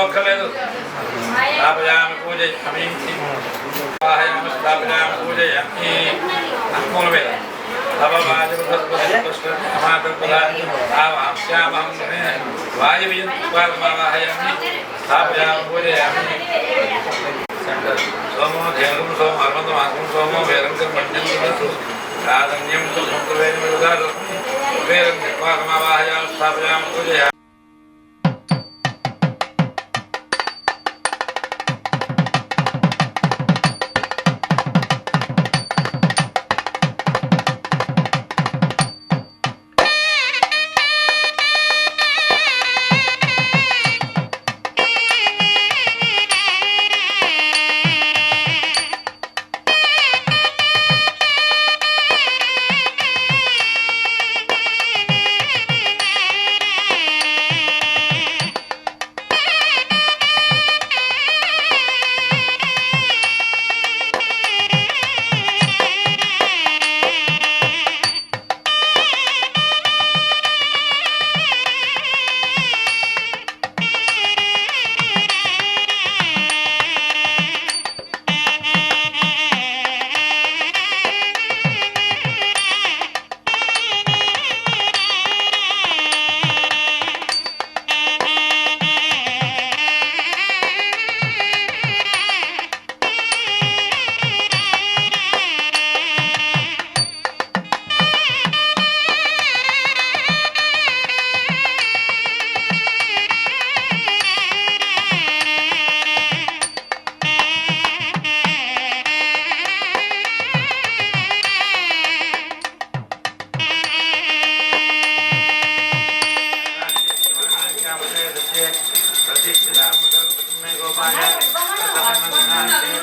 मोक्षमेतु स्थापयामि पूजयामि वाहयामि स्थापयामि पूजयामि मूलमेव वाहयामि स्थापयामि पूजयामि सोमो धेनुं सोम अर्मतमाकुं सोमो वेरं कर्मण्यं साधन्यं समुद्रवेन विदारं वेरं वाहयामि स्थापयामि पूजयामि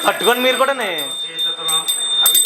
పట్టుకొని మీరు కూడా అది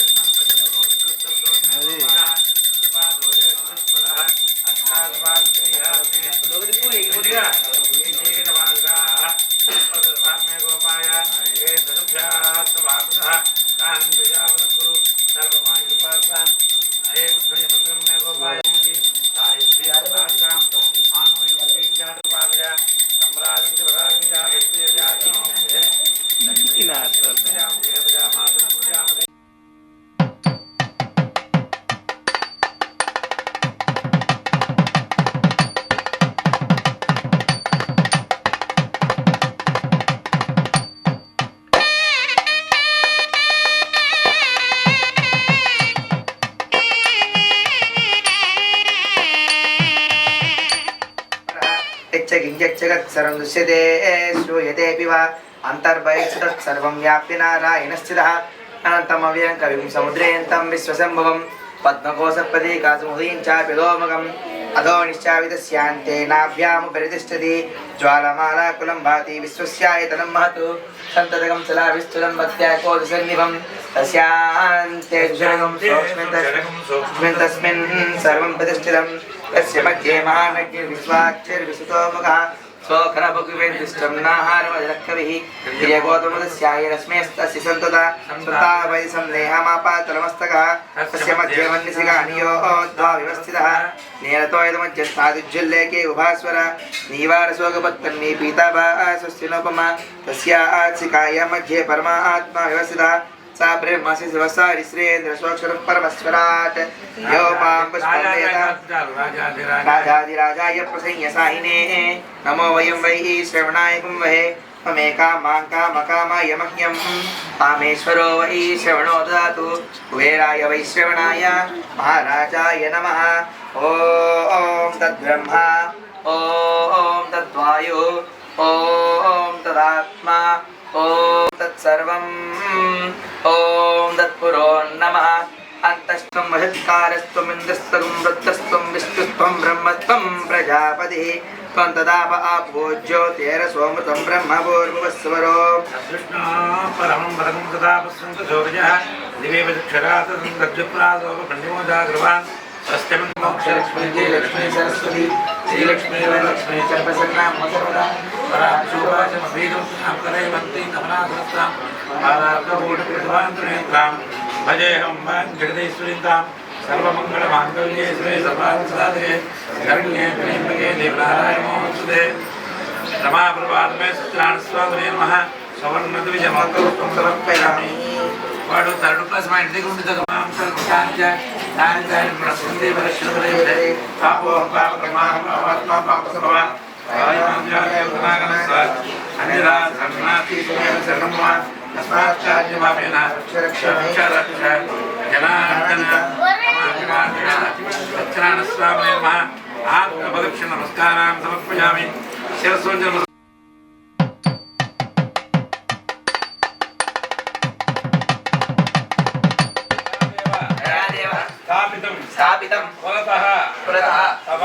सर्वं दृश्यते श्रूयतेऽपि वा अन्तर्बहिस्तत्सर्वं व्याप्य नारायणस्थितः अनन्तमव्यं कविं समुद्रेऽन्तं विश्वसम्भवं पद्मकोशप्रतीकासमुदीं चापि लोमकम् अधो निश्चावितस्यान्ते नाभ्यामुपरितिष्ठति ज्वालमालाकुलं भाति विश्वस्यायतनं महतु सन्ततकं चलाविस्तुलं भक्त्याकोदसन्निभं तस्यान्ते सूक्ष्मं तस्मिन् सर्वं प्रतिष्ठितं तस्य मध्ये महानग्निर्विश्वाक्षिर्विसुतोमुखः स्वखनभुक्विवेदिष्टं नाहारमजलक्कविः प्रियगौतमदस्याय रश्मेस्तस्य सन्तता सन्तावै संदेहमापातलमस्तकः तस्य मध्ये वह्निशिखानियोद्धा व्यवस्थितः नीलतोयदमध्यस्थादुज्ज्वल्लेके उभास्वर नीवारशोकपत्तन्नी पीताभासस्विनोपमा तस्याशिखाय मध्ये परमात्मा व्यवस्थितः सा ब्रह्मसि शिवसारि श्रीन्द्र स्वक्षरः परमस्वराट् यो मां पुष्पमेता राजाधिराजाय प्रसंयसाहिने नमो वयं वै श्रवणाय कुम्भे ममेकामाङ्कामकामाय मह्यं कामेश्वरो वै श्रवणो ददातु कुबेराय वै श्रवणाय महाराजाय नमः ॐ तद्ब्रह्मा ॐ तद्वायु ॐ तदात्मा ॐ तत्सर्वं ॐ तत्पुरो नमः अन्तस्त्वं महत्कारस्त्वं इन्द्रस्त्वं वृत्तस्त्वं विष्णुस्त्वं ब्रह्मस्त्वं प्रजापतिः त्वं तदाप आपो ज्योतिरसोमृतं ब्रह्म पूर्वस्वरो कृष्णा परमं परमं तदापस्वं तथोजः दिवे विचक्षरात् तद्विप्रासोपण्डिमोदाग्रवान् सस्त्यं मोक्षलक्ष्मी लक्ष्मी सरस्वती श्रीलक्ष्मी वरलक्ष्मी च प्रसन्ना सर्वदा पराक्षोभाचमभीदं नामकरैवन्तीं कमलासहस्रां बालार्कभूतप्रतिभान्तनेत्रां भजेऽहं वां जगदीश्वरीं सर्वमङ्गलमाङ्गल्ये श्री सर्वार्थसाधके शरण्ये त्र्यम्बके देवनारायणे नमोस्तुते रमाप्रभातमे सत्यनारायणस्वामिने नमः सवर्णद्विजमकं समर्पयामि वाडु थर्ड क्लास మా ఇంటి దగ్గర ఉండి తగమాం సర్వకార్య దానిదాయ ప్రసందే వరశ్రవదే పాపో పాప కర్మః ఆత్మా పాప సమవ ఆయుర్జాయ గుణాగణ అనిరా సన్నాతి శరణమ్మ తస్మాచ్చార్యమాపేన రక్షరక్ష జనార్దన సత్యనారాయణ స్వామి నమః ఆత్మభదక్ష నమస్కారాం సమర్పయామి శిరస్సు स्थापितं पुरतः तव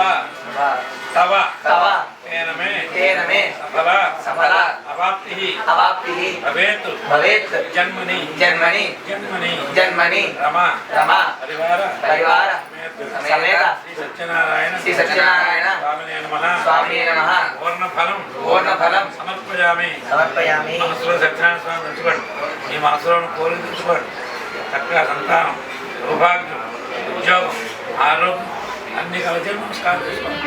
तव तव तेन मे सफला अवाप्तिः भवेत् जन्मनि रमा परिवार समेत श्री सत्यनारायण स्वामिने नमः पूर्णफलं समर्पयामि మనసులో సత్యనారాయణ స్వామి తెచ్చుకోండి మీ మనసులో కోరిక తెచ్చుకోండి చక్కగా సంతానం సౌభాగ్యం ఉద్యోగం ఆరోగ్యం అన్ని కలిసి నమస్కారం చేసుకోండి.